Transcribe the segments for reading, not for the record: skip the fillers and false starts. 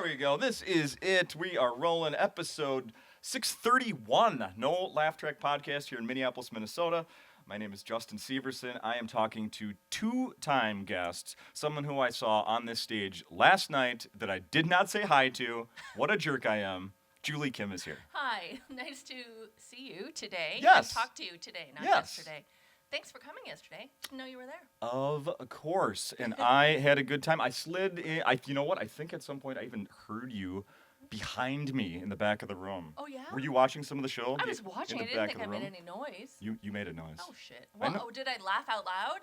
we go. This is it. We are rolling episode 631. No Laugh Track podcast here in Minneapolis, Minnesota. My name is Justin Severson. I am talking to two-time guests, someone who I saw on this stage last night that I did not say hi to. What a jerk I am. Julie Kim is here. Hi, nice to see you today. Yes. And talk to you today, not Yes. yesterday. Thanks for coming yesterday. Didn't know you were there. Of course. And I had a good time. I slid in. You know what? I think at some point I even heard you behind me in the back of the room. Oh, yeah? Were you watching some of the show? I was watching. I didn't think I made any noise. You made a noise. Oh, shit. Well, did I laugh out loud?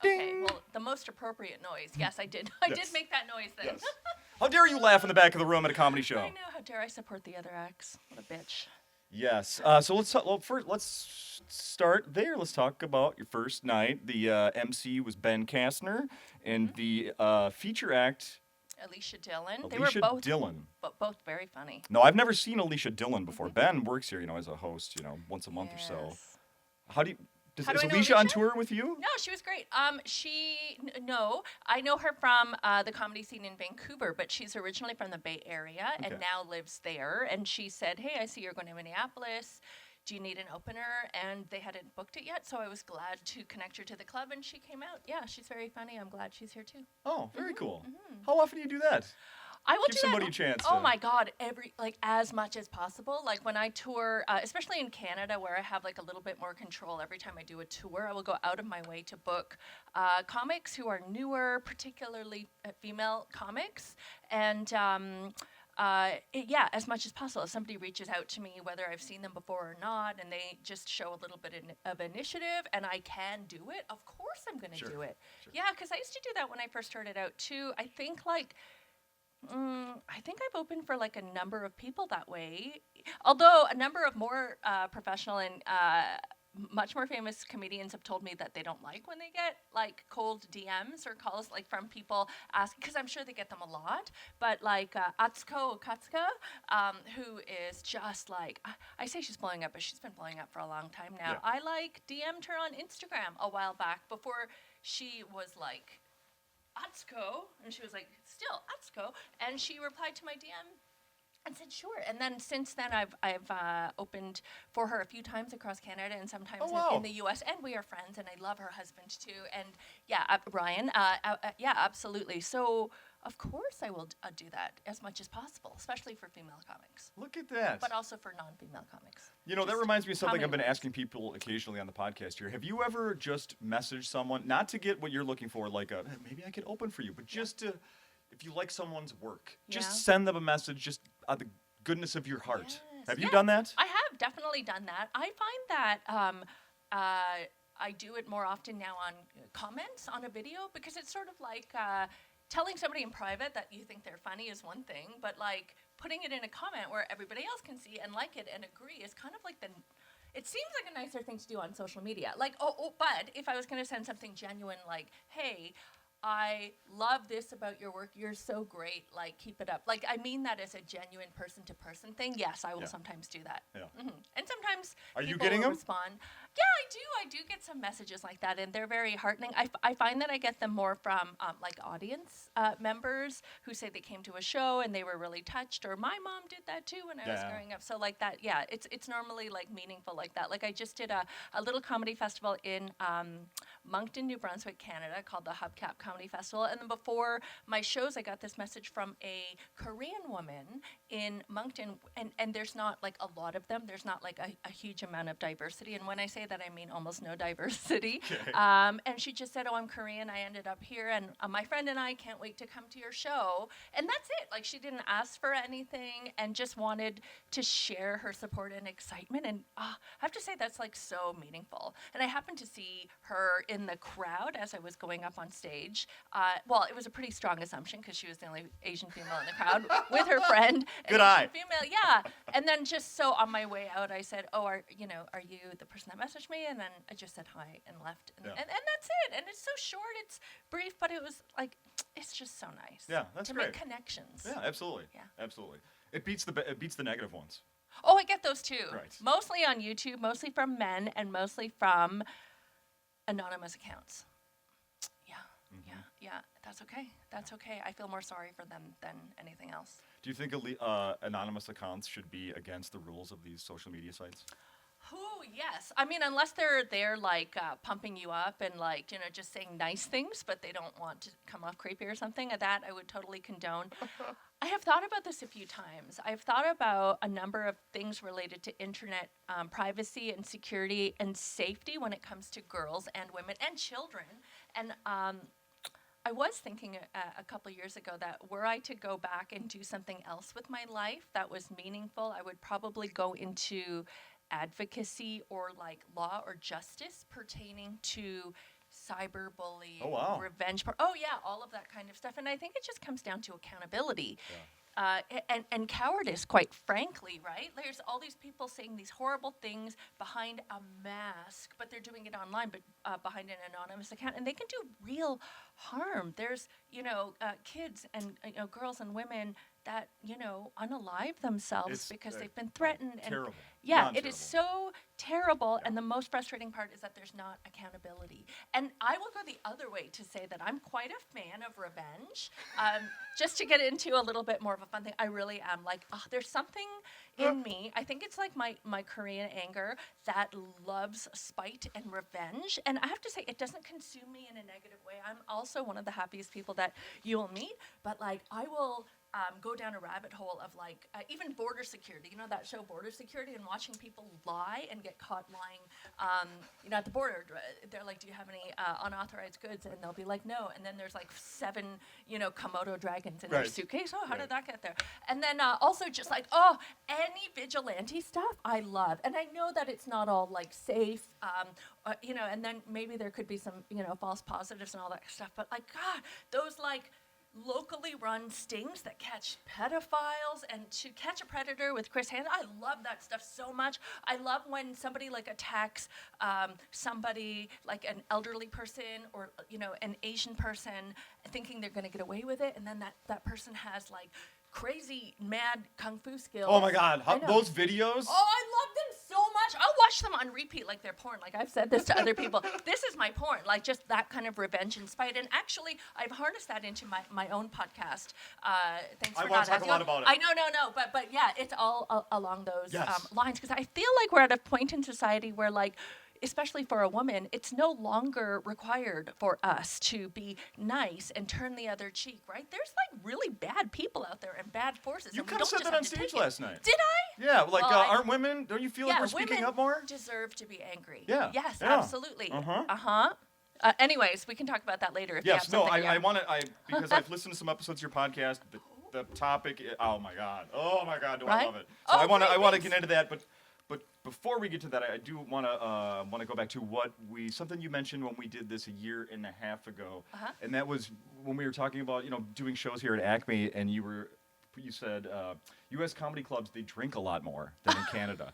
Okay, well, the most appropriate noise. Yes, I did. I did make that noise then. Yes. How dare you laugh in the back of the room at a comedy show? I know. How dare I support the other acts? What a bitch. Yes. So let's start there. Let's talk about your first night. The MC was Ben Kastner, and the feature act. Alicia Dillon. Alicia They were both Dillon. both very funny. No, I've never seen Alicia Dillon before. Ben works here, as a host, once a month or so. Yes. Is How do I know Alicia on Alicia? tour with you? No, she was great. No, I know her from the comedy scene in Vancouver, but she's originally from the Bay Area and now lives there. And she said, "Hey, I see you're going to Minneapolis. Do you need an opener?" And they hadn't booked it yet, so I was glad to connect her to the club, and she came out. Yeah, she's very funny. I'm glad she's here too. Oh, very cool. How often do you do that? I will Give do somebody that. a chance Oh to- my God, as much as possible. Like when I tour, especially in Canada, where I have like a little bit more control. Every time I do a tour, I will go out of my way to book comics who are newer, particularly female comics, and as much as possible. If somebody reaches out to me, whether I've seen them before or not, and they just show a little bit of initiative, and I can do it, of course I'm going to do it. Sure. Yeah, because I used to do that when I first started out too. I think I've opened for like a number of people that way, although a number of more professional and much more famous comedians have told me that they don't like when they get like cold DMs or calls like from people asking, because I'm sure they get them a lot, but like Atsuko Okatsuka, who is just like, I say she's blowing up, but she's been blowing up for a long time now. Yeah. I like DM'd her on Instagram a while back before she was like, Atsuko, and she was like, still Atsuko, and she replied to my DM and said sure. And then since then, I've opened for her a few times across Canada and sometimes in the U.S. And we are friends, and I love her husband too. And Ryan, absolutely. So of course I will do that as much as possible, especially for female comics, Look at that. but also for non-female comics. That reminds me of something I've been comedy-wise. asking people occasionally on the podcast here. Have you ever just messaged someone, not to get what you're looking for, like maybe I could open for you, but just to, if you like someone's work, just send them a message, just out of the goodness of your heart. Yes. Have you Yeah, done that? I have definitely done that. I find that I do it more often now on comments on a video, because it's sort of like telling somebody in private that you think they're funny is one thing, but like putting it in a comment where everybody else can see and like it and agree is kind of like it seems like a nicer thing to do on social media. Like, but if I was going to send something genuine, like, hey, I love this about your work. You're so great. Like, keep it up. Like, I mean that as a genuine person-to-person thing. Yes, I will sometimes do that. Yeah. And sometimes Are you people getting will them? respond. Yeah, I do. I do get some messages like that, and they're very heartening. I find that I get them more from like audience members who say they came to a show and they were really touched, or my mom did that too when I was growing up. So like that, it's normally like meaningful like that. Like I just did a little comedy festival in Moncton, New Brunswick, Canada, called the Hubcap Comedy Festival. And then before my shows, I got this message from a Korean woman in Moncton, and there's not like a lot of them. There's not like a huge amount of diversity. And when I say that, I mean almost no diversity. Okay. And she just said, "Oh, I'm Korean. I ended up here, and my friend and I can't wait to come to your show." And that's it. Like, she didn't ask for anything and just wanted to share her support and excitement. And I have to say, that's like so meaningful. And I happened to see her in the crowd as I was going up on stage. Well, it was a pretty strong assumption because she was the only Asian female in the crowd with her friend. Good an eye. Asian female, yeah. And then just so on my way out, I said, "Oh, are you the person that messaged me?" And then I just said hi and left. And that's it. And it's so short, it's brief, but it was like, it's just so nice. Yeah, that's to great. make connections. Yeah, absolutely. Yeah. Absolutely. It beats the negative ones. Oh, I get those too. Right. Mostly on YouTube, mostly from men, and mostly from anonymous accounts. Yeah. yeah, that's okay. That's okay. I feel more sorry for them than anything else. Do you think anonymous accounts should be against the rules of these social media sites? Oh, yes. I mean, unless they're like pumping you up and like, just saying nice things, but they don't want to come off creepy or something. That I would totally condone. I have thought about this a few times. I've thought about a number of things related to internet privacy and security and safety when it comes to girls and women and children. And I was thinking a couple years ago that were I to go back and do something else with my life that was meaningful, I would probably go into advocacy or like law or justice pertaining to cyberbullying, Oh, wow. revenge all of that kind of stuff. And I think it just comes down to accountability. Yeah. And cowardice, quite frankly, right? There's all these people saying these horrible things behind a mask, but they're doing it online, but behind an anonymous account, and they can do real harm. There's, kids and girls and women that unalive themselves It's, because they've been threatened. And terrible. yeah, Beyond it is terrible. so terrible. And the most frustrating part is that there's not accountability. And I will go the other way to say that I'm quite a fan of revenge. Just to get into a little bit more of a fun thing, I really am like, there's something in me. I think it's like my Korean anger that loves spite and revenge. And I have to say, it doesn't consume me in a negative way. I'm also one of the happiest people that you will meet. But like, I will go down a rabbit hole of like even border security. You know that show Border Security, and watching people lie and get caught lying. At the border, they're like, "Do you have any unauthorized goods?" And they'll be like, "No." And then there's like 7, Komodo dragons in their Right. suitcase. Oh, how Right. did that get there? And then also just like, any vigilante stuff I love. And I know that it's not all like safe, and then maybe there could be some, false positives and all that stuff. But like, God, those like locally run stings that catch pedophiles, and to catch a predator with Chris Hansen, I love that stuff so much. I love when somebody like attacks somebody like an elderly person or an Asian person, thinking they're going to get away with it, and then that person has like crazy mad kung fu skills. Oh my God, I know. those videos? Oh, I love them so much. I'll watch them on repeat like they're porn. Like I've said this to other people. This is my porn. Like just that kind of revenge and spite. And actually, I've harnessed that into my own podcast. Thanks I for wanna not talk having a lot on. about it. I know, no. But yeah, it's all along those Yes. lines. Because I feel like we're at a point in society where like, especially for a woman, it's no longer required for us to be nice and turn the other cheek, right? There's like really bad people out there and bad forces. You and we kind don't of said just that have on to stage take it. last night. Did I? Yeah, like Well, aren't women? Don't you feel like we're speaking women up more? deserve to be angry. Yeah, Yes, yeah. absolutely. Uh-huh. Anyways, we can talk about that later. If Yes, you no, have something, I want to, because I've listened to some episodes of your podcast. The topic, oh my God, do I Right? love it? So Oh, I want to great, get into that, but before we get to that, I do want to go back to something you mentioned when we did this a year and a half ago, and that was when we were talking about doing shows here at Acme, and you said U.S. comedy clubs, they drink a lot more than in Canada,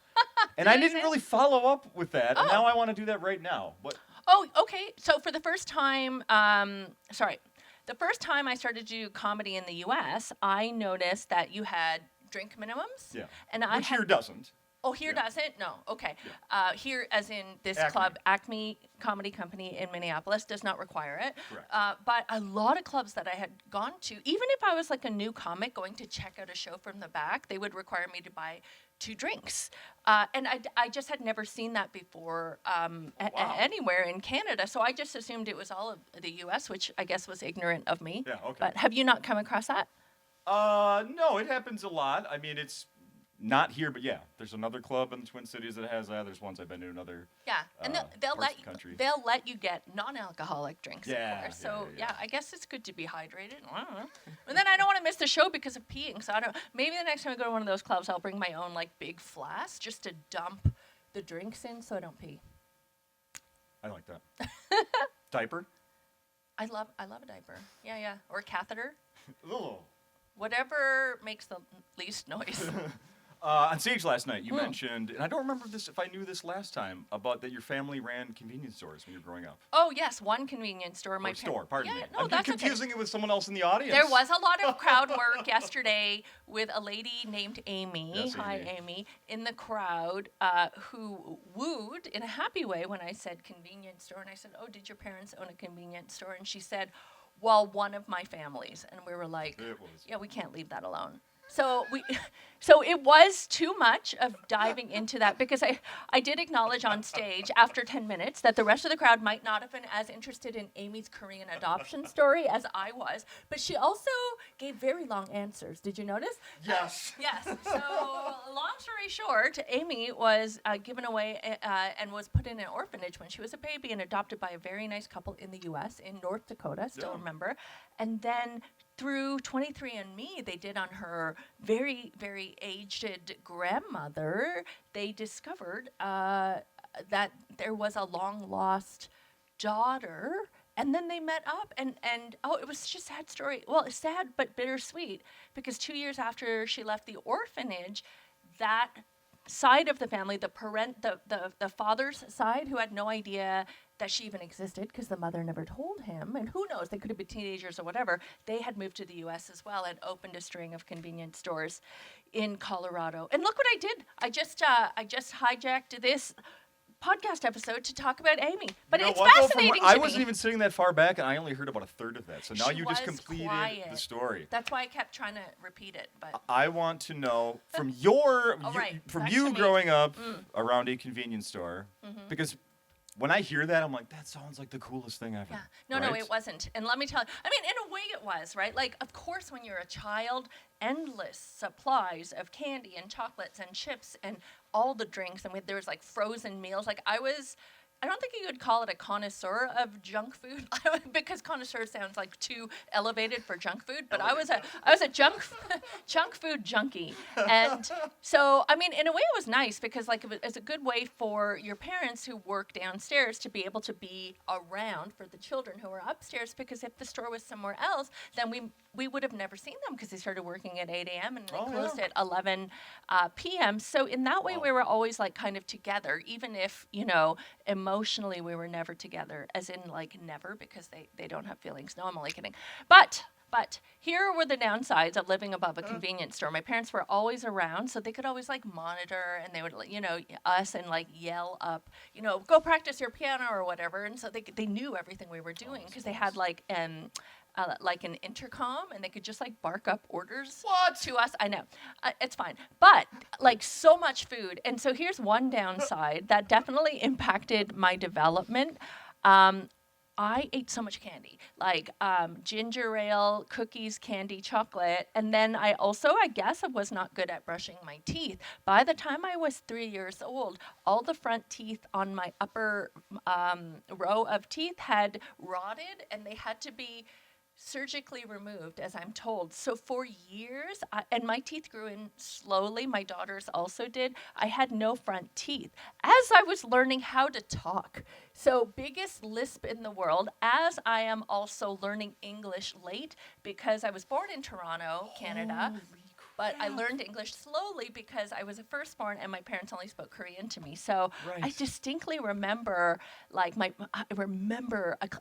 and I didn't really follow up with that, and now I want to do that right now. What? Oh, okay. So for the first time, the first time I started to do comedy in the U.S., I noticed that you had drink minimums. Yeah. And I Which had, here doesn't. Oh, here Yeah. doesn't? No. Okay. Yeah. Here, as in this Acme. club, Acme Comedy Company in Minneapolis, does not require it. Correct. But a lot of clubs that I had gone to, even if I was like a new comic going to check out a show from the back, they would require me to buy 2 drinks. And I just had never seen that before anywhere in Canada. So I just assumed it was all of the U.S., which I guess was ignorant of me. Yeah, okay. But have you not come across that? No, it happens a lot. I mean, it's not here, but yeah, there's another club in the Twin Cities that has that. There's ones I've been to in other. Yeah, and they'll parts let of the country. they'll let you get non-alcoholic drinks, Yeah, of course. yeah, So yeah. I guess it's good to be hydrated. I don't know. And then I don't want to miss the show because of peeing. So I don't. Maybe the next time I go to one of those clubs, I'll bring my own like big flask just to dump the drinks in, so I don't pee. I like that. Diaper? I love a diaper. Yeah, or a catheter. Oh. Whatever makes the least noise. On stage last night, you mentioned, and I don't remember if I knew this last time, about that your family ran convenience stores when you were growing up. Oh yes, one convenience store. Or store, pardon me. No, I'm that's confusing it with someone else in the audience. There was a lot of crowd work yesterday with a lady named Amy. Yes, Hi, Amy. Amy. In the crowd, who wooed in a happy way when I said convenience store. And I said, oh, did your parents own a convenience store? And she said, well, one of my families, and we were like, It was. yeah, we can't leave that alone. So so it was too much of diving into that because I did acknowledge on stage after 10 minutes that the rest of the crowd might not have been as interested in Amy's Korean adoption story as I was, but she also gave very long answers. Did you notice? Yes. Yes. So long story short, Amy was given away and was put in an orphanage when she was a baby and adopted by a very nice couple in the U.S. in North Dakota, still remember. And then through 23andMe, they did on her very, very aged grandmother, they discovered that there was a long-lost daughter, and then they met up, and oh, it was such a sad story. Well, it's sad but bittersweet, because 2 years after she left the orphanage, that side of the family, the father's side, who had no idea that she even existed because the mother never told him, and who knows, they could have been teenagers or whatever, they had moved to the U.S. as well and opened a string of convenience stores in Colorado. And look what I did. I just hijacked this podcast episode to talk about Amy. But You know it's what, though, fascinating to I me. wasn't even sitting that far back, and I only heard about a third of that. So now She you just was completed quiet. the story. That's why I kept trying to repeat it. But I want to know from back you to me. growing up around a convenience store, because when I hear that, I'm like, that sounds like the coolest thing ever. yeah, no, right? it wasn't. And let me tell you, I mean, in a way it was, right? Like, of course, when you're a child, endless supplies of candy and chocolates and chips and all the drinks, and there was like frozen meals. Like I don't think you would call it a connoisseur of junk food because connoisseur sounds like too elevated for junk food. But I was a junk food junkie, and so I mean, in a way, it was nice because like it was a good way for your parents who work downstairs to be able to be around for the children who were upstairs. Because if the store was somewhere else, then we would have never seen them because they started working at 8 a.m. and they closed at 11 p.m. So in that way, we were always like kind of together, even if emotionally we were never together, as in like never, because they don't have feelings. No, I'm only kidding. But here were the downsides of living above a convenience store. My parents were always around, so they could always like monitor, and they would us and like yell up, go practice your piano or whatever. And so they knew everything we were doing because they had like an intercom, and they could just like bark up orders to us. I know, it's fine, but like so much food. And so here's one downside that definitely impacted my development. I ate so much candy, like ginger ale, cookies, candy, chocolate. And then I guess I was not good at brushing my teeth. By the time I was 3 years old, all the front teeth on my upper row of teeth had rotted, and they had to be surgically removed, as I'm told. So for years, and my teeth grew in slowly, my daughters also did, I had no front teeth as I was learning how to talk. So biggest lisp in the world, as I am also learning English late because I was born in Toronto, Canada. But I learned English slowly because I was a firstborn and my parents only spoke Korean to me. So I distinctly remember,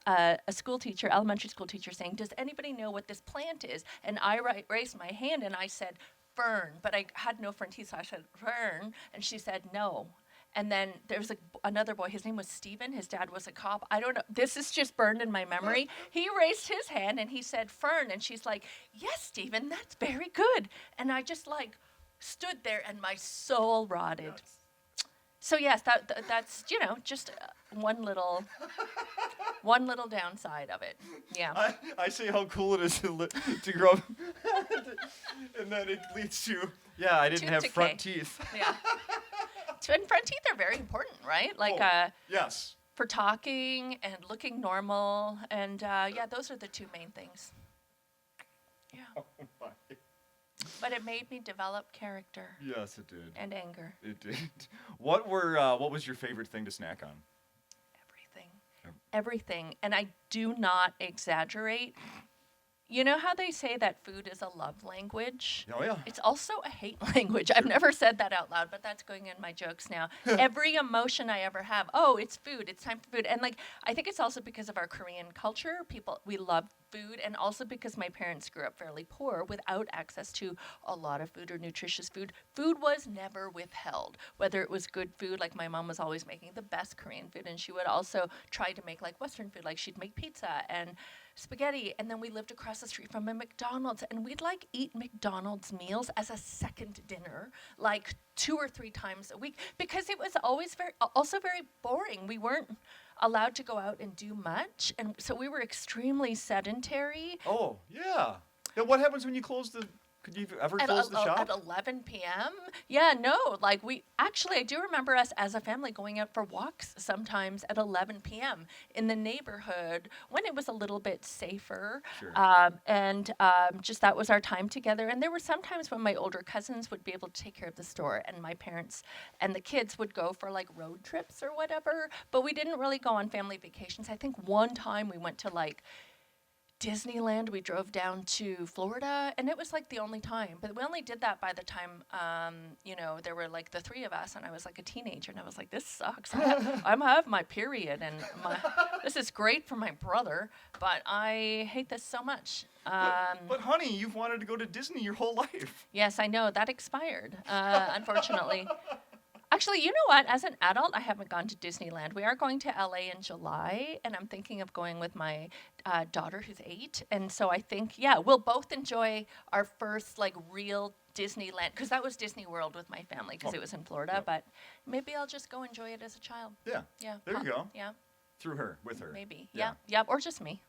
a school teacher, elementary school teacher, saying, "Does anybody know what this plant is?" And I raised my hand and I said, "Fern," but I had no front teeth, so I said, "Fern," and she said, "No." And then there was another boy. His name was Steven. His dad was a cop. I don't know. This is just burned in my memory. He raised his hand and he said, "Fern." And she's like, "Yes, Steven, that's very good." And I just like stood there and my soul rotted. Yes. So yes, that's just one little downside of it. Yeah. I see how cool it is to grow up, and then it leads to I didn't have front teeth. Yeah. And front teeth are very important, right? Like, yes. For talking and looking normal, and those are the two main things. Yeah. Oh my. But it made me develop character. Yes, it did. And anger. It did. What was your favorite thing to snack on? Everything. And I do not exaggerate. You know how they say that food is a love language? Oh, yeah. It's also a hate language. I've never said that out loud, but that's going in my jokes now. Every emotion I ever have, it's food. It's time for food. And, I think it's also because of our Korean culture. We love food, and also because my parents grew up fairly poor without access to a lot of food or nutritious food, food was never withheld. Whether it was good food, like my mom was always making the best Korean food, and she would also try to make like Western food, like she'd make pizza and spaghetti. And then we lived across the street from a McDonald's, and we'd like eat McDonald's meals as a second dinner, like 2 or 3 times a week, because it was always also very boring. We weren't allowed to go out and do much, and so we were extremely sedentary. Oh, yeah. Now, what happens when you close the... Could you ever close the shop? At 11 p.m.? Yeah, no. Like, I do remember us as a family going out for walks sometimes at 11 p.m. in the neighborhood when it was a little bit safer. Sure. Just that was our time together. And there were some times when my older cousins would be able to take care of the store, and my parents and the kids would go for like road trips or whatever. But we didn't really go on family vacations. I think one time we went to like Disneyland. We drove down to Florida, and it was like the only time. But we only did that by the time, there were like the 3 of us, and I was like a teenager, and I was like, this sucks. I'm have my period, and this is great for my brother, but I hate this so much. But honey, you've wanted to go to Disney your whole life. Yes, I know. That expired, unfortunately. Actually, you know what? As an adult, I haven't gone to Disneyland. We are going to LA in July, and I'm thinking of going with my daughter who's 8. And so I think, we'll both enjoy our first like real Disneyland, because that was Disney World with my family because it was in Florida. Yep. But maybe I'll just go enjoy it as a child. Yeah. Yeah. There you go. Yeah. Through her, with her. Maybe. Yeah. Yeah. Yep. Or just me.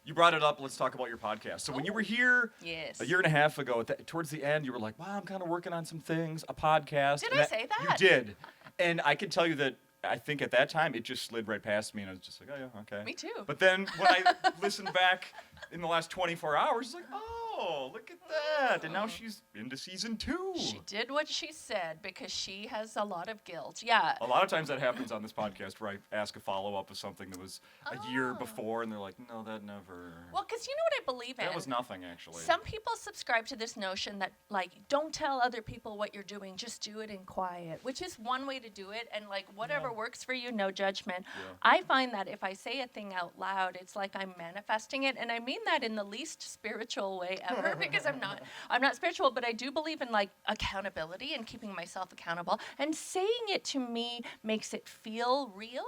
You brought it up. Let's talk about your podcast. So when you were here Yes. a year and a half ago, towards the end, you were like, wow, I'm kind of working on some things, a podcast. Did And I say that? You did. And I can tell you that I think at that time, it just slid right past me, and I was just like, oh, yeah, okay. Me too. But then when I listened back in the last 24 hours, it's like, oh, look at that. And now she's into season 2. She did what she said because she has a lot of guilt. Yeah. A lot of times that happens on this podcast where I ask a follow-up of something that was a year before, and they're like, no, that never... Well, because you know what I believe in? That was nothing, actually. Some people subscribe to this notion that, like, don't tell other people what you're doing, just do it in quiet, which is one way to do it, and, like, whatever works for you, no judgment. Yeah. I find that if I say a thing out loud, it's like I'm manifesting it, and I mean that in the least spiritual way ever, because I'm not spiritual, but I do believe in, like, accountability and keeping myself accountable, and saying it to me makes it feel real.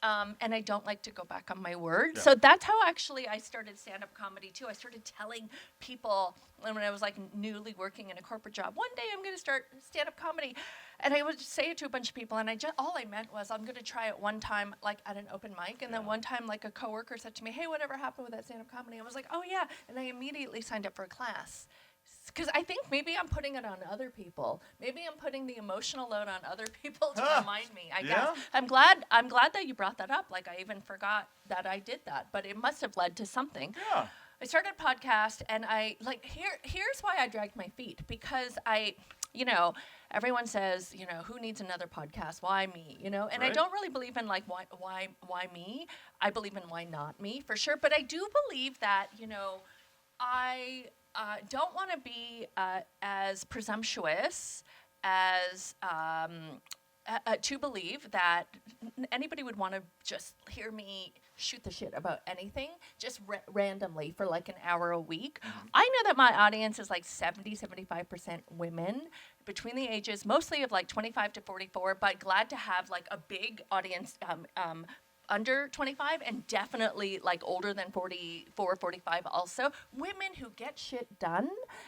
And I don't like to go back on my word. Yeah. So that's how actually I started stand-up comedy too. I started telling people when I was like newly working in a corporate job, one day I'm going to start stand-up comedy. And I would say it to a bunch of people, and all I meant was I'm going to try it one time, like at an open mic. And then one time, like a coworker said to me, hey, whatever happened with that stand-up comedy? I was like, oh yeah. And I immediately signed up for a class. Because I think maybe I'm putting it on other people. Maybe I'm putting the emotional load on other people to remind me. I guess I'm glad that you brought that up. Like I even forgot that I did that, but it must have led to something. Yeah. I started a podcast, and here's why I dragged my feet, because everyone says, who needs another podcast? Why me? And I Right. don't really believe in like why me. I believe in why not me for sure, but I do believe that I don't want to be as presumptuous as to believe that anybody would want to just hear me shoot the shit about anything just randomly for like an hour a week. Mm-hmm. I know that my audience is like 75% women between the ages, mostly of like 25 to 44, but glad to have like a big audience under 25, and definitely like older than 44, 45 also. Women who get shit done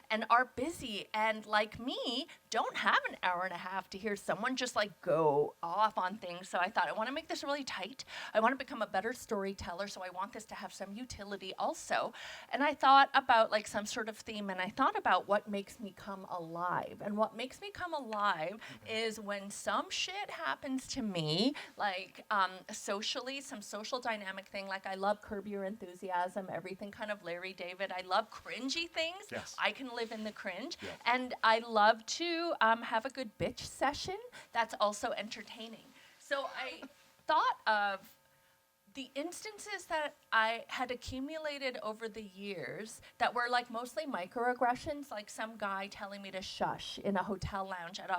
and are busy and like me don't have an hour and a half to hear someone just like go off on things. So I thought I want to make this really tight. I want to become a better storyteller, so I want this to have some utility also. And I thought about like some sort of theme, and I thought about what makes me come alive. And what makes me come alive is when some shit happens to me, like socially, some social dynamic thing, like I love Curb Your Enthusiasm, everything kind of Larry David. I love cringy things. Yes. I can live in the cringe. Yeah. And I love to have a good bitch session that's also entertaining. So I thought of the instances that I had accumulated over the years that were like mostly microaggressions, like some guy telling me to shush in a hotel lounge at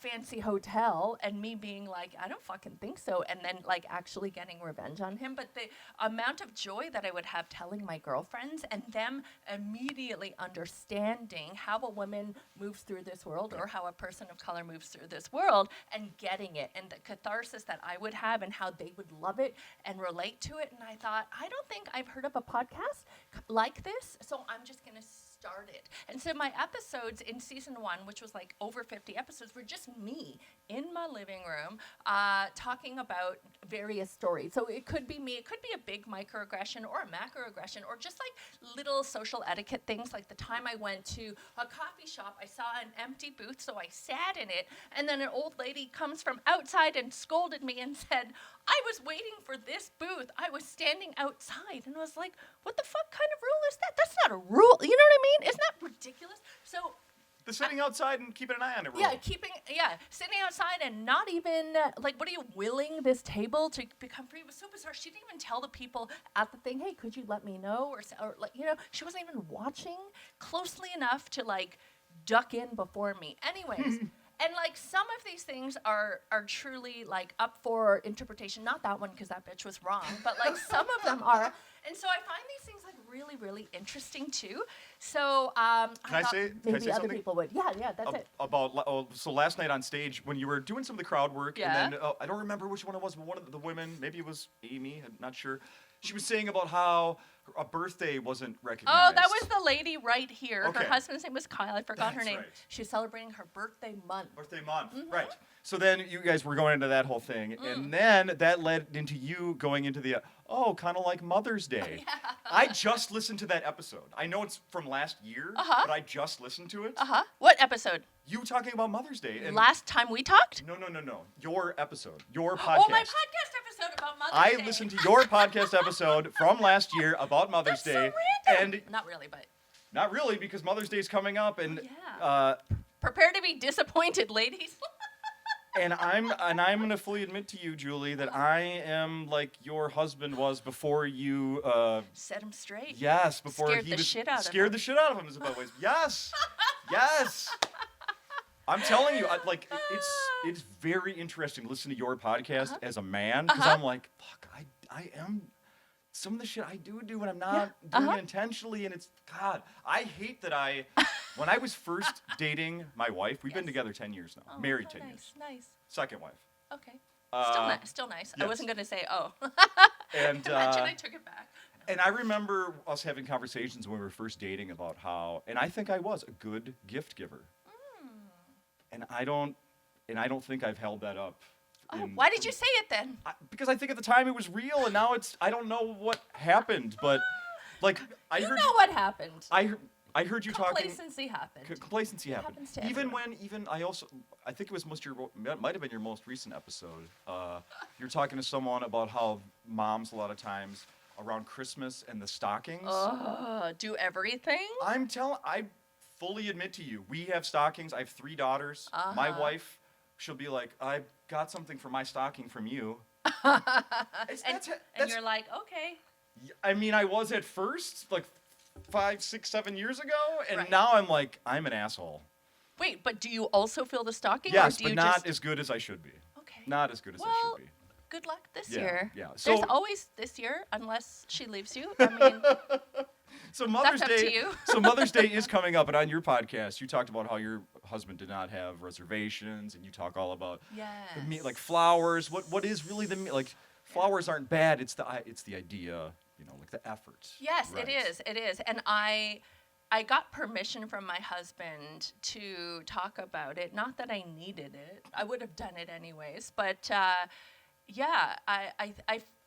fancy hotel, and me being like, I don't fucking think so, and then like actually getting revenge on him. But the amount of joy that I would have telling my girlfriends and them immediately understanding how a woman moves through this world or how a person of color moves through this world and getting it, and the catharsis that I would have and how they would love it and relate to it. And I thought, I don't think I've heard of a podcast like this, so I'm just going to start it. And so my episodes in season 1, which was like over 50 episodes, were just me in my living room talking about various stories. So it could be me, it could be a big microaggression or a macroaggression, or just like little social etiquette things. Like the time I went to a coffee shop, I saw an empty booth, so I sat in it, and then an old lady comes from outside and scolded me and said, I was waiting for this booth. I was standing outside. And I was like, what the fuck kind of rule is that? That's not a rule. You know what I mean? Isn't that ridiculous? So The sitting outside and keeping an eye on it rule. sitting outside and not even, like, what are you willing this table to become free? It was so bizarre. She didn't even tell the people at the thing, hey, could you let me know? Or like, you know, she wasn't even watching closely enough to, like, duck in before me. Anyways. And, like, some of these things are truly, like, up for interpretation. Not that one, because that bitch was wrong. But, like, some of them are. And so I find these things, like, really, really interesting, too. So I thought maybe other people would. Yeah, that's it. So last night on stage, when you were doing some of the crowd work, and then I don't remember which one it was, but one of the women, maybe it was Amy, I'm not sure. She was saying about how a birthday wasn't recognized. Oh, that was the lady right here. Okay. Her husband's name was Kyle. I forgot her name. Right. She's celebrating her birthday month. Right. So then you guys were going into that whole thing, and then that led into you going into the, kind of like Mother's Day. Yeah. I just listened to that episode. I know it's from last year, but I just listened to it. What episode? You talking about Mother's Day. And Last time we talked? No. Your episode. Your podcast. Oh, my podcast episode about Mother's Day. I listened to your podcast episode from last year about Mother's That's Day. so random. And not really, but. not really, because Mother's Day is coming up, and Prepare to be disappointed, ladies. and I'm gonna fully admit to you, Julie, that I am like your husband was before you set him straight. Yes, before Scared he the was shit out of scared him. the shit out of him is about ways. Yes. Yes. I'm telling you, it's very interesting to listen to your podcast as a man, because I'm like, fuck, I am. Some of the shit I do when I'm not doing it intentionally, and it's, God, I hate that when I was first dating my wife, we've been together 10 years now, married 10 years. Nice. Second wife. Okay. Still nice. I yes. wasn't going to say, And, Imagine I took it back. And I remember us having conversations when we were first dating about how, and I think I was a good gift giver. And I don't think I've held that up. Why did you say it then? Because I think at the time it was real, and now I don't know what happened, but like I heard what happened. I heard you talking. Complacency happened. Complacency happened. Happens to Even everyone. I think it was might have been your most recent episode. You're talking to someone about how moms a lot of times around Christmas and the stockings. Do everything? I fully admit to you, we have stockings. I have 3 daughters. My wife, she'll be like, I got something for my stocking from you. And you're like, okay. I mean, I was at first, like 5, 6, 7 years ago, and now I'm like, I'm an asshole. Wait, but do you also feel the stalking? Yes, or do but you not as good as I should be. Okay. Not as good as I should be. Good luck this Yeah, year. yeah. There's So- always this year, unless she leaves you. I mean, So Mother's That's up to Day. you. So Mother's Day is coming up, and on your podcast, you talked about how your husband did not have reservations, and you talk all about yes. like flowers. What is really like? Flowers aren't bad. It's the idea, like the effort. Yes, Right. it is. And I got permission from my husband to talk about it. Not that I needed it. I would have done it anyways. But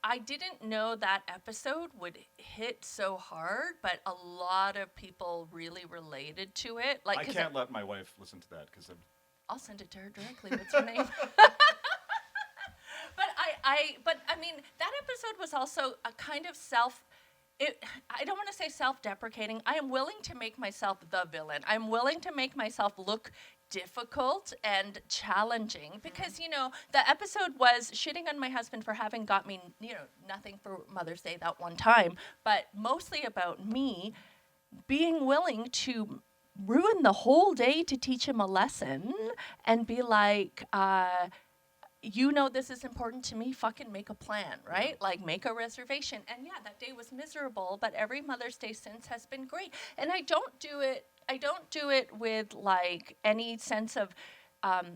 I didn't know that episode would hit so hard, but a lot of people really related to it. Like, I can't let my wife listen to that because I'll send it to her directly. What's her name? But I mean, that episode was also a kind of I don't want to say self-deprecating. I am willing to make myself the villain. I'm willing to make myself look difficult and challenging because, the episode was shitting on my husband for having got me, nothing for Mother's Day that one time, but mostly about me being willing to ruin the whole day to teach him a lesson and be like, you know this is important to me, fucking make a plan, right? Like make a reservation. And yeah, that day was miserable, but every Mother's Day since has been great. And I don't do it with like any sense of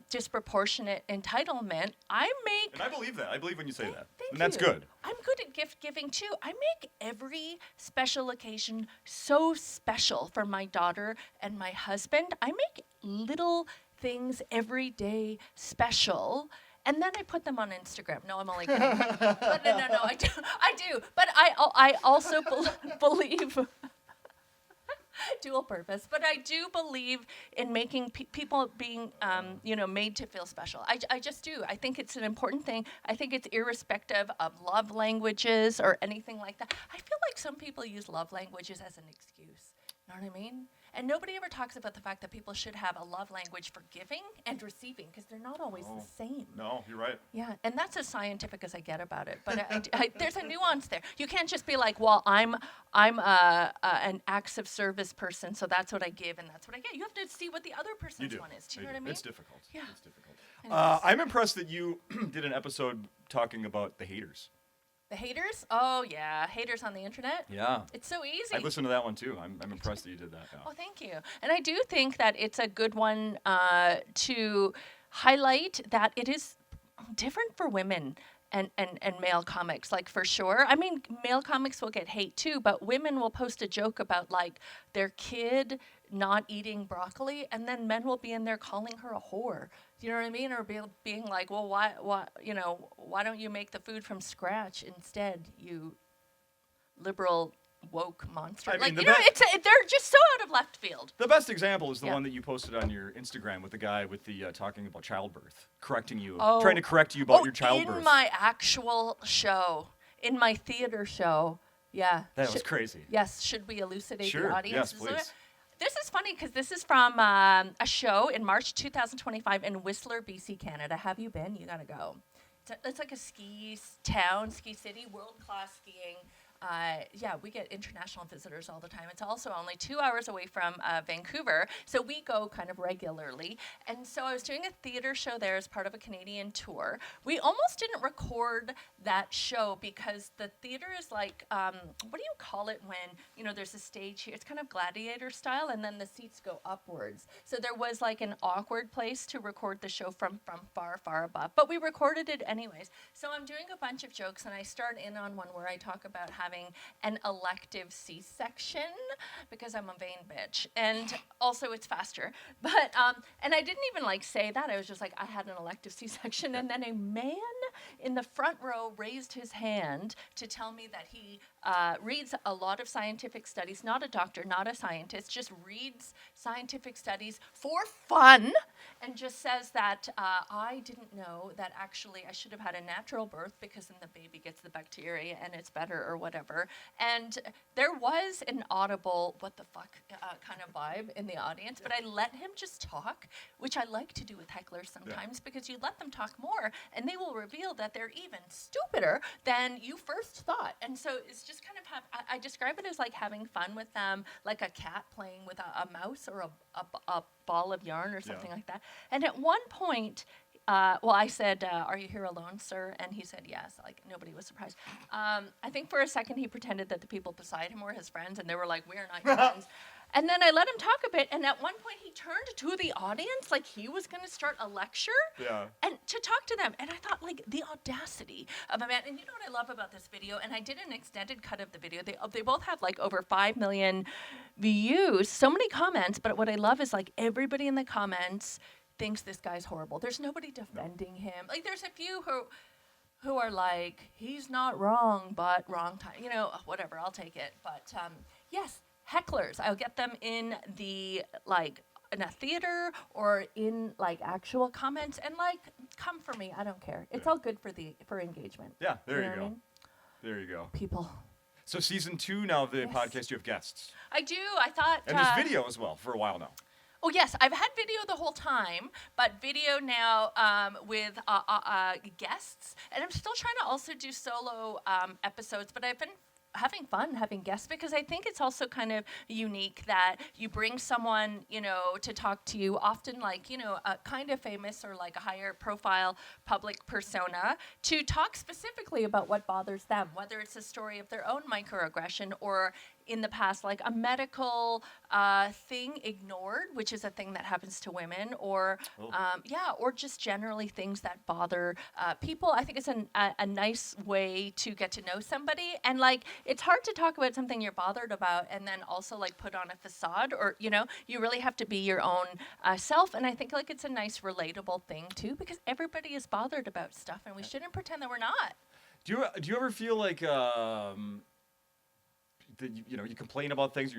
disproportionate entitlement. And I believe that. I believe when you say that. Thank And that's you. good. I'm good at gift giving too. I make every special occasion so special for my daughter and my husband. I make little things every day special. And then I put them on Instagram. No, I'm only kidding. But no, I do. But I also believe dual purpose. But I do believe in making people being, made to feel special. I just do. I think it's an important thing. I think it's irrespective of love languages or anything like that. I feel like some people use love languages as an excuse. You know what I mean? And nobody ever talks about the fact that people should have a love language for giving and receiving because they're not always the same. No, you're right. Yeah, and that's as scientific as I get about it. But there's a nuance there. You can't just be like, well, I'm an acts of service person, so that's what I give and that's what I get. You have to see what the other person's one is. Do you know what I mean? It's difficult. Yeah. It's difficult. I'm impressed that you did an episode talking about the haters. The haters? Oh, yeah. Haters on the internet? Yeah. It's so easy. I listened to that one, too. I'm impressed that you did that. Yeah. Oh, thank you. And I do think that it's a good one to highlight that it is different for women and male comics, like for sure. I mean, male comics will get hate too, but women will post a joke about like their kid not eating broccoli, and then men will be in there calling her a whore. Do you know what I mean? Or being like, well, why, why don't you make the food from scratch instead, you liberal woke monster? I mean, like, the they're just so out of left field. The best example is the Yeah. one that you posted on your Instagram with the guy with the talking about childbirth, correcting you, Oh. trying to correct you about your childbirth. In my actual show, in my theater show, yeah. That was crazy. Yes, should we elucidate Sure, the audience? yes, please. This is funny because this is from a show in March 2025 in Whistler, BC, Canada. Have you been? You gotta go. It's like a ski city, world-class skiing. Yeah, we get international visitors all the time. It's also only 2 hours away from Vancouver, so we go kind of regularly. And so I was doing a theater show there as part of a Canadian tour. We almost didn't record that show because the theater is like, what do you call it when, there's a stage here? It's kind of gladiator style, and then the seats go upwards. So there was like an awkward place to record the show from far, far above. But we recorded it anyways. So I'm doing a bunch of jokes, and I start in on one where I talk about having an elective C-section because I'm a vain bitch, and also it's faster. But and I didn't even like say that. I was just like, I had an elective C-section, and then a man in the front row raised his hand to tell me that he reads a lot of scientific studies. Not a doctor, not a scientist, just reads scientific studies for fun, and just says that I didn't know that actually I should have had a natural birth because then the baby gets the bacteria and it's better or whatever. And there was an audible what the fuck kind of vibe in the audience, but I let him just talk, which I like to do with hecklers sometimes because you let them talk more and they will reveal that they're even stupider than you first thought. And so it's just kind of I describe it as like having fun with them, like a cat playing with a mouse or a ball of yarn or something like that. And at one point, I said, are you here alone, sir? And he said, yes. Like, nobody was surprised. I think for a second he pretended that the people beside him were his friends, and they were like, we're not your friends. And then I let him talk a bit, and at one point he turned to the audience like he was going to start a lecture and to talk to them. And I thought, like, the audacity of a man. And you know what I love about this video? And I did an extended cut of the video. They both have, like, over 5 million views, so many comments. But what I love is, like, everybody in the comments thinks this guy's horrible. There's nobody defending him. Like, there's a few who are like, he's not wrong, but wrong time. Whatever, I'll take it. But, yes, hecklers. I'll get them in the, like, in a theater or in, like, actual comments. And, like, come for me. I don't care. It's all good for engagement. Yeah, there you know go. what I mean? There you go. People. So season 2 now of the podcast, you have guests. I do. I thought... And there's video as well for a while now. Oh, yes. I've had video the whole time, but video now with guests. And I'm still trying to also do solo episodes, but I've been having fun, having guests, because I think it's also kind of unique that you bring someone, to talk to you, often like, a kind of famous or like a higher profile public persona, to talk specifically about what bothers them, whether it's a story of their own microaggression or in the past, like a medical thing ignored, which is a thing that happens to women, or or just generally things that bother people. I think it's a nice way to get to know somebody, and like it's hard to talk about something you're bothered about and then also like put on a facade, or you really have to be your own self. And I think like it's a nice relatable thing too, because everybody is bothered about stuff, and we shouldn't pretend that we're not. Do you ever feel like that you complain about things,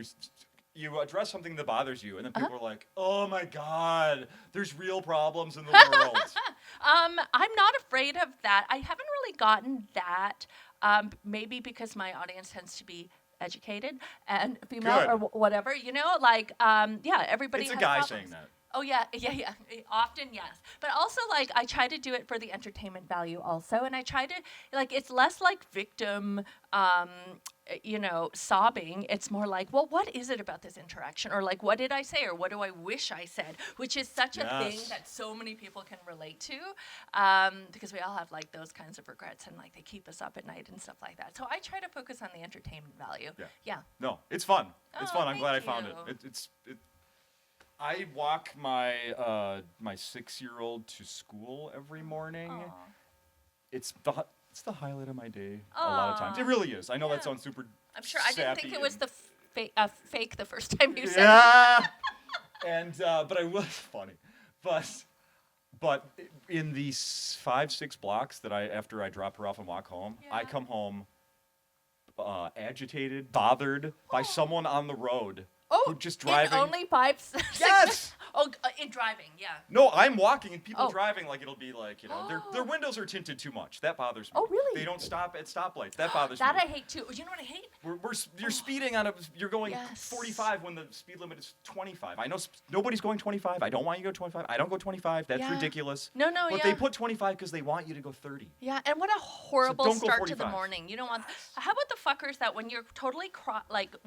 you address something that bothers you, and then people are like, "Oh my God, there's real problems in the world." I'm not afraid of that. I haven't really gotten that. Maybe because my audience tends to be educated and female Good. or whatever. Everybody. It's a has guy problems. saying that. Oh yeah. Often yes, but also like I try to do it for the entertainment value also, and I try to like it's less like victim, sobbing. It's more like, well, what is it about this interaction, or like, what did I say, or what do I wish I said, which is such a thing that so many people can relate to, because we all have like those kinds of regrets, and like they keep us up at night and stuff like that. So I try to focus on the entertainment value. Yeah. No, it's fun. It's Oh, fun. I'm glad I thank found you. it. I walk my 6-year-old to school every morning. Aw. It's the highlight of my day a lot of times. It really is. I know that sounds super. I'm sure I didn't think sappy it was and- the fake the first time you said it. Yeah. And but I will. Funny, but in these 5-6 blocks that after I drop her off and walk home, I Yeah. come home agitated, bothered by someone on the road. Oh, who just driving. in only 5 Yes! in driving, yeah. No, I'm walking and people Oh. driving like it'll be like, their windows are tinted too much. That bothers me. Oh, really? They don't stop at stoplights. That bothers That me. I hate too. You know what I hate? You're speeding you're going Yes. 45 when the speed limit is 25. I know nobody's going 25. I don't want you to go 25. I don't go 25. That's Yeah. ridiculous. No, But they put 25 because they want you to go 30. Yeah, and what a horrible don't go start to the 45. morning. You don't want. How about the fuckers that when you're totally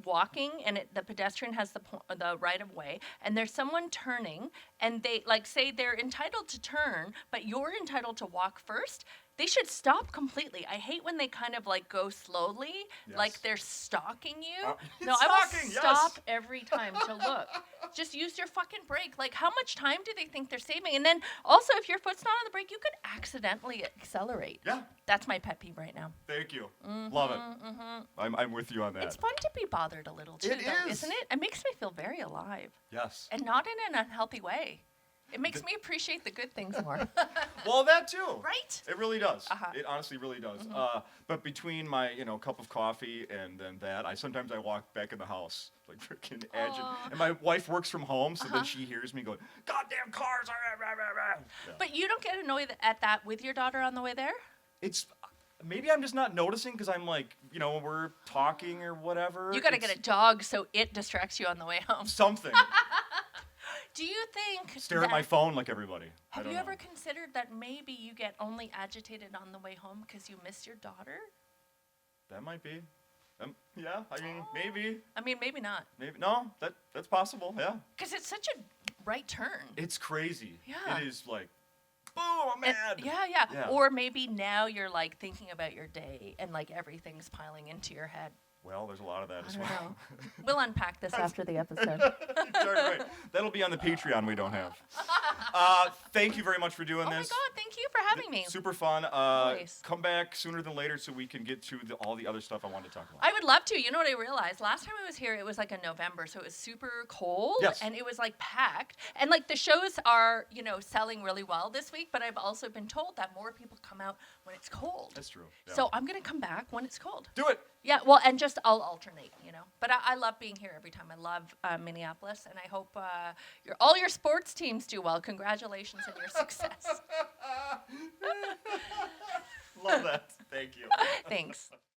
walking and the pedestrian has the right of way, and there's someone turning, and they like say they're entitled to turn, but you're entitled to walk first. They should stop completely. I hate when they kind of like go slowly, like Yes. they're stalking you. It's I will stalking, yes. stop every time to look. Just use your fucking brake. Like, how much time do they think they're saving? And then also, if your foot's not on the brake, you could accidentally accelerate. Yeah. That's my pet peeve right now. Thank you. Love it. I'm with you on that. It's fun to be bothered a little too, It though, is. isn't it? It makes me feel very alive, Yes. and not in an unhealthy way. It makes me appreciate the good things more. Well, that too. Right? It really does. Uh-huh. It honestly really does. But between my, cup of coffee and then that, I sometimes walk back in the house like freaking agitated. Aw. And my wife works from home, so then she hears me going, "Goddamn cars!" Yeah. But you don't get annoyed at that with your daughter on the way there? It's maybe I'm just not noticing because I'm like, we're talking or whatever. You got to get a dog so it distracts you on the way home. something. Do you think Stare at my phone like everybody. I Have don't you know. ever considered that maybe you get only agitated on the way home because you miss your daughter? That might be. Yeah. I mean, maybe. I mean, maybe not. Maybe no. That's possible. Yeah. Because it's such a right turn. It's crazy. Yeah. It is like, boom, I'm And- mad. yeah. Or maybe now you're like thinking about your day and like everything's piling into your head. Well, there's a lot of that I as don't well. know. We'll unpack this after the episode. You're darn right. That'll be on the Patreon we don't have. Thank you very much for doing Oh my this. God, thank you for having me. Super fun. Always. Come back sooner than later so we can get to all the other stuff I wanted to talk about. I would love to. You know what I realized? Last time I was here, it was like in November, so it was super cold. Yes. And it was like packed. And like the shows are, selling really well this week, but I've also been told that more people come out when it's cold. That's true. Yeah. So I'm going to come back when it's cold. Do it. Yeah, well, and just I'll alternate, But I love being here every time. I love Minneapolis, and I hope all your sports teams do well. Congratulations on your success. Love that. Thank you. Thanks.